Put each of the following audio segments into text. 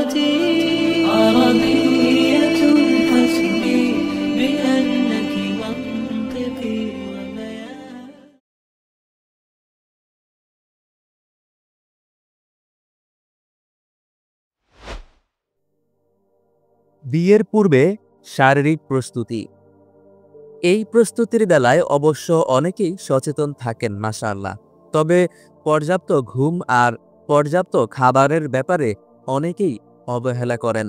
أختي عربية حسبي بأنك منطقي وبيان. বিয়ের পূর্বে শারীরিক প্রস্তুতি। এই প্রস্তুতির বেলায় অবশ্য অনেকেই সচেতন থাকেন মাশাআল্লাহ। তবে পর্যাপ্ত ঘুম আর পর্যাপ্ত খাবারের ব্যাপারে অনেকেই অবহেলা করেন।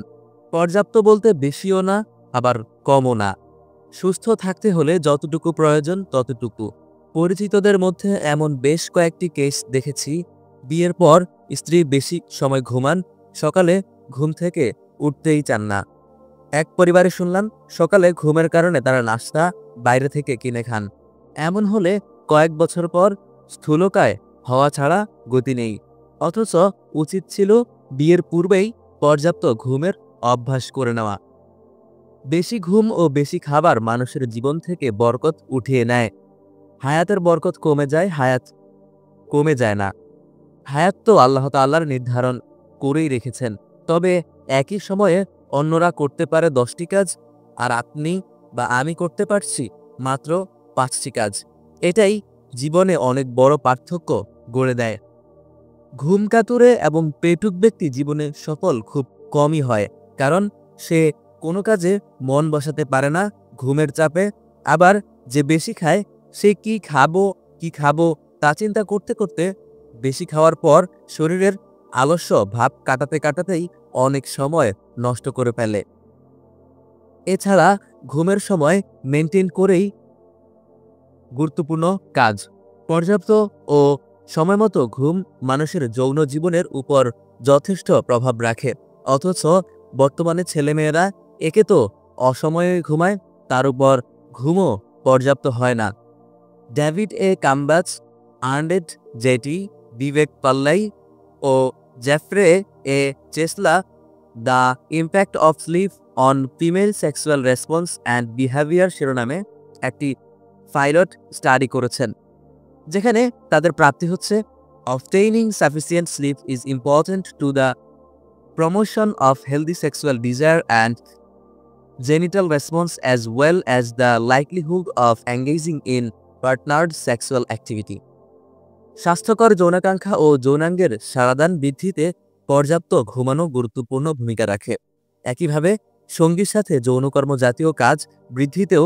পর্যাপ্ত বলতে বেশিও না, আবার কমও না। সুস্থ থাকতে হলে যতটুকু প্রয়োজন ততটুকু। পরিচিতদের মধ্যে এমন বেশ কয়েকটি কেস দেখেছি, বিয়ের পর স্ত্রী বেশি সময় ঘুমান, সকালে ঘুম থেকে উঠতেই চান না। এক পরিবারে শুনলাম সকালে ঘুমের কারণে তারা নাস্তা বাইরে থেকে কিনে খান। এমন হলে কয়েক বছর পর স্থূলকায় হওয়া ছাড়া গতি নেই। অথচ উচিত ছিল বিয়ের পূর্বেই পর্যাপ্ত ঘুমের অভ্যাস করে নেওয়া। বেশি ঘুম ও বেশি খাবার মানুষের জীবন থেকে বরকত উঠিয়ে নেয়। হায়াতের বরকত কমে যায়, হায়াত কমে যায় না। হায়াত তো আল্লাহ তাআলার নির্ধারণ করেই রেখেছেন। তবে একই সময়ে অন্যরা করতে পারে 10টি কাজ, আর আপনি বা আমি করতে পারছি মাত্র 5টি কাজ। এটাই জীবনে অনেক বড় পার্থক্য গড়ে দেয়। ঘুম কাতুরে এবং পেটুক ব্যক্তি জীবনে সফল খুব কমই হয়, কারণ সে কোনো কাজে মন বসাতে পারে না ঘুমের চাপে। আবার যে বেশি খায় সে কি খাবো তা চিন্তা করতে করতে বেশি খাওয়ার পর শরীরের আলস্য ভাব কাটাতেই অনেক সময় নষ্ট করে ফেলে। এছাড়া ঘুমের সময় মেনটেন করেই গুরুত্বপূর্ণ কাজ। পর্যাপ্ত ও সময়মতো ঘুম মানুষের যৌন জীবনের উপর যথেষ্ট প্রভাব রাখে। অথচ বর্তমানে ছেলেমেয়েরা একে তো অসময়ে ঘুমায়, তার উপর ঘুমও পর্যাপ্ত হয় না। ডেভিড এ কাম্বাচ, আর্নেট জেটি, বিবেক পাল্লাই ও Jeffrey A Ciesla the impact of sleep on female sexual response and behaviour শিরোনামে একটি পাইলট স্টাডি করেছেন, যেখানে তাদের প্রাপ্তি হচ্ছে obtaining sufficient sleep is important to the promotion of healthy sexual desire and genital response as well as the likelihood of engaging in partnered sexual activity. স্বাস্থ্যকর যৌনাকাঙ্ক্ষা ও যৌনাঙ্গের সারাদান বৃদ্ধিতে পর্যাপ্ত ঘুমানো গুরুত্বপূর্ণ ভূমিকা রাখে। একইভাবে সঙ্গীর সাথে যৌনকর্ম জাতীয় কাজ বৃদ্ধিতেও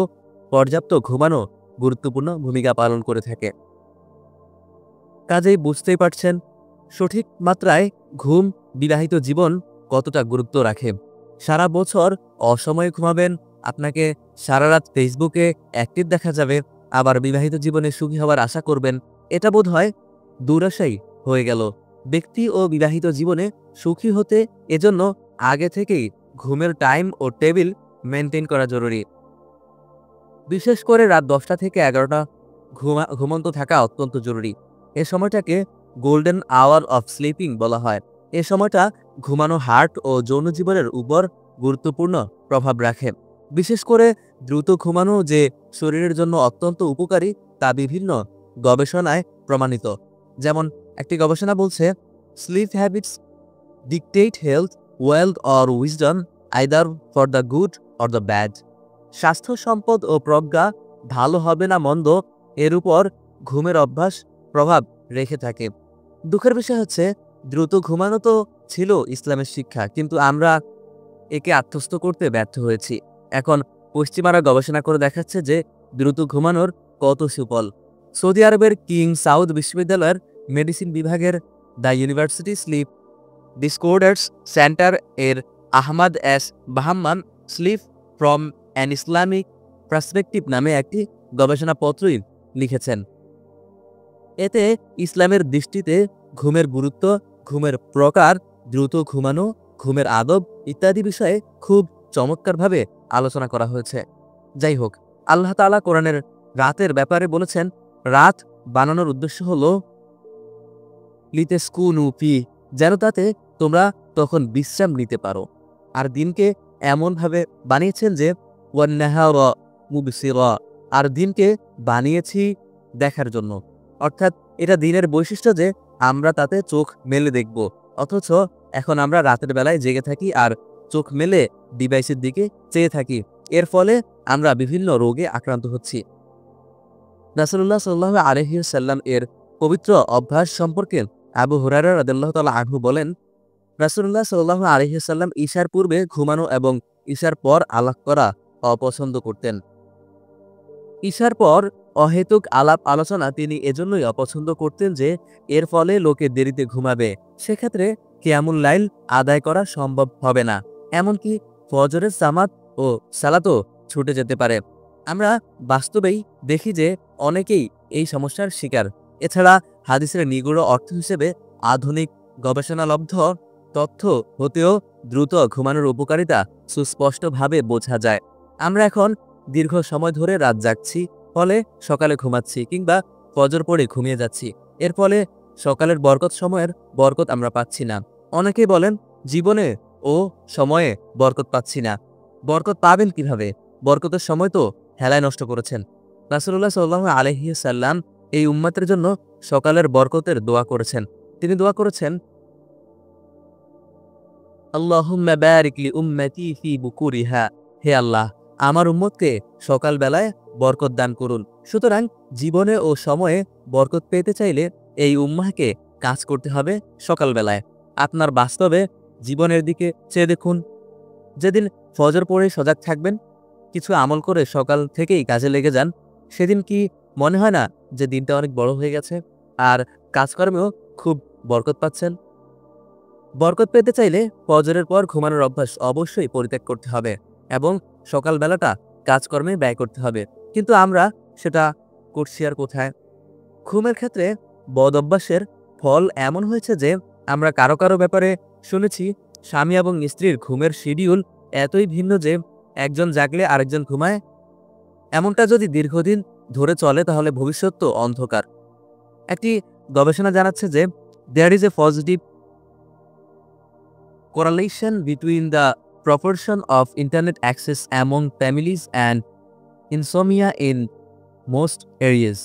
পর্যাপ্ত ঘুমানো গুরুত্বপূর্ণ ভূমিকা পালন করে থাকে। কাজেই বুঝতেই পারছেন সঠিক মাত্রায় ঘুম বিবাহিত জীবন কতটা গুরুত্ব রাখে। সারা বছর অসময়ে ঘুমাবেন, আপনাকে সারা রাত ফেসবুকে অ্যাক্টিভ দেখা যাবে, আবার বিবাহিত জীবনে সুখী হওয়ার আশা করবেন, এটা বোধহয় দুরাশাই হয়ে গেল। ব্যক্তি ও বিবাহিত জীবনে সুখী হতে এজন্য আগে থেকেই ঘুমের টাইম ও টেবিল মেনটেন করা জরুরি। বিশেষ করে রাত 10টা থেকে 11টা ঘুমন্ত থাকা অত্যন্ত জরুরি। এ সময়টাকে গোল্ডেন আওয়ার অফ স্লিপিং বলা হয়। এ সময়টা ঘুমানো হার্ট ও যৌন জীবনের উপর গুরুত্বপূর্ণ প্রভাব রাখে। বিশেষ করে দ্রুত ঘুমানো যে শরীরের জন্য অত্যন্ত উপকারী তা বিভিন্ন গবেষণায় প্রমাণিত। যেমন একটি গবেষণা বলছে, sleep habits dictate health, wealth or wisdom either for the good or the bad. স্বাস্থ্য, সম্পদ ও প্রজ্ঞা, ভালো হবে না মন্দ, এর উপর ঘুমের অভ্যাস প্রভাব রেখে থাকে। দুঃখের বিষয় হচ্ছে দ্রুত ঘুমানো তো ছিল ইসলামের শিক্ষা, কিন্তু আমরা একে আত্মস্থ করতে ব্যর্থ হয়েছি। এখন পশ্চিমারা গবেষণা করে দেখাচ্ছে যে দ্রুত ঘুমানোর কত সুফল। সৌদি আরবের কিং সাউদ বিশ্ববিদ্যালয়ের মেডিসিন বিভাগের the university sleep disorders centre এর Ahmad S BaHammam sleep from an Islamic perspective নামে একটি গবেষণাপত্রই লিখেছেন। এতে ইসলামের দৃষ্টিতে ঘুমের গুরুত্ব, ঘুমের প্রকার, দ্রুত ঘুমানো, ঘুমের আদব ইত্যাদি বিষয়ে খুব চমৎকারভাবে আলোচনা করা হয়েছে। যাই হোক, আল্লাহ তাআলা কোরআনের রাতের ব্যাপারে বলেছেন, রাত বানানোর উদ্দেশ্য হলো লিতাসকুনু ফি, যেন তাতে তোমরা তখন বিশ্রাম নিতে পারো। আর দিনকে এমনভাবে বানিয়েছেন যে ওয়ান-নাহারা মুবসিরা, আর দিনকে বানিয়েছি দেখার জন্য। অর্থাৎ এটা দিনের বৈশিষ্ট্য যে আমরা তাতে চোখ মেলে দেখব, অথচ এখন আমরা রাতের বেলায় জেগে থাকি আর চোখ মেলে ডিভাইসের দিকে চেয়ে থাকি। এর ফলে আমরা বিভিন্ন রোগে আক্রান্ত হচ্ছি। রাসূলুল্লাহ সাল্লাল্লাহু আলাইহি ওয়াসাল্লাম এর পবিত্র অভ্যাস সম্পর্কে আবু হুরায়রা রাদিয়াল্লাহু তাআলা আনহু বলেন, রাসূলুল্লাহ সাল্লাল্লাহু আলাইহি ওয়াসাল্লাম ঈশার পূর্বে ঘুমানো এবং ঈশার পর আলাপ করা অপছন্দ করতেন। ঈশার পর অহেতুক আলাপ আলোচনা তিনি এজন্যই অপছন্দ করতেন যে এর ফলে লোকে দেরিতে ঘুমাবে, সেক্ষেত্রে কিয়ামুল লাইল আদায় করা সম্ভব হবে না, এমনকি ফজরের জামাত ও সালাতও ছুটে যেতে পারে। আমরা বাস্তবেই দেখি যে অনেকেই এই সমস্যার শিকার। এছাড়া হাদিসের নিগূঢ় অর্থ হিসেবে আধুনিক গবেষণালব্ধ তথ্য হতেও দ্রুত ঘুমানোর উপকারিতা সুস্পষ্টভাবে বোঝা যায়। আমরা এখন দীর্ঘ সময় ধরে রাত জাগছি, ফলে সকালে ঘুমাচ্ছি কিংবা ফজর পড়ে ঘুমিয়ে যাচ্ছি। এর ফলে সকালের বরকত সময়ের বরকত আমরা পাচ্ছি না। অনেকেই বলেন জীবনে ও সময়ে বরকত পাচ্ছি না। বরকত পাবেন কিভাবে? বরকতের সময় তো হেলায় নষ্ট করেছেন। রাসূলুল্লাহ সাল্লাল্লাহু আলাইহি ওয়াসাল্লাম এই উম্মতের জন্য সকালের বরকতের দোয়া করেছেন। তিনি দোয়া করেছেন, আল্লাহুম্মা বারিক লি উম্মতি ফি বুকুরিহা, হে আল্লাহ আমার উম্মতকে সকাল বেলায় বরকত দান করুন। সুতরাং জীবনে ও সময়ে বরকত পেতে চাইলে এই উম্মাহকে কাজ করতে হবে সকালবেলায়। আপনার বাস্তবে জীবনের দিকে চেয়ে দেখুন। যেদিন ফজর পড়ে সজাগ থাকবেন, কিছু আমল করে সকাল থেকেই কাজে লেগে যান, সেদিন কি মনে হয় না যে দিনটা অনেক বড় হয়ে গেছে আর কাজকর্মেও খুব বরকত পাচ্ছেন? বরকত পেতে চাইলে ফজরের পর ঘুমানোর অভ্যাস অবশ্যই পরিত্যাগ করতে হবে এবং সকালবেলাটা কাজকর্মে ব্যয় করতে হবে। কিন্তু আমরা সেটা করছি আর কোথায়? ঘুমের ক্ষেত্রে বদ অভ্যাসের ফল এমন হয়েছে যে আমরা কারো কারো ব্যাপারে শুনেছি স্বামী এবং স্ত্রীর ঘুমের শিডিউল এতই ভিন্ন যে একজন জাগলে আরেকজন ঘুমায়। এমনটা যদি দীর্ঘদিন ধরে চলে তাহলে ভবিষ্যৎ তো অন্ধকার। একটি গবেষণা জানাচ্ছে যে there is a positive correlation between the proportion of internet access among families and insomnia in most areas.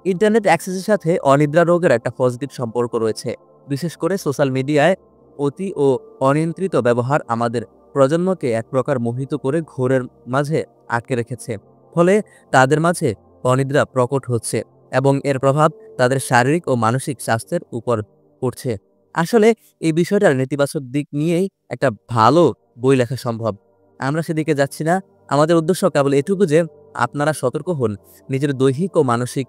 Internet অ্যাক্সেসের সাথে অনিদ্রা রোগের একটা পজিটিভ সম্পর্ক রয়েছে। বিশেষ করে সোশ্যাল মিডিয়ায় অতি ও অনিয়ন্ত্রিত ব্যবহার আমাদের প্রজন্মকে এক প্রকার মোহিত করে ঘোরের মাঝে আটকে রেখেছে। ফলে তাদের মাঝে অনিদ্রা প্রকট হচ্ছে এবং এর প্রভাব তাদের শারীরিক ও মানসিক স্বাস্থ্যের উপর পড়ছে। আসলে এই বিষয়টার নেতিবাচক দিক নিয়েই একটা ভালো বই লেখা সম্ভব। আমরা সেদিকে যাচ্ছি না। আমাদের উদ্দেশ্য কেবল এটুকু যে আপনারা সতর্ক হন, নিজের দৈহিক ও মানসিক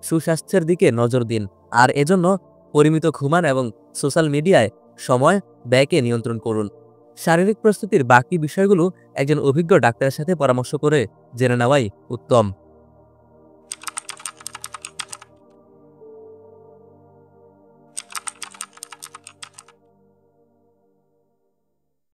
সুস্বাস্থ্যের দিকে নজর দিন, আর এজন্য পরিমিত ঘুমান এবং সোশ্যাল মিডিয়ায় সময় ব্যয়কে নিয়ন্ত্রণ করুন। শারীরিক প্রস্তুতির বাকি বিষয়গুলো একজন অভিজ্ঞ ডাক্তারের সাথে পরামর্শ করে জেনে নেওয়াই উত্তম।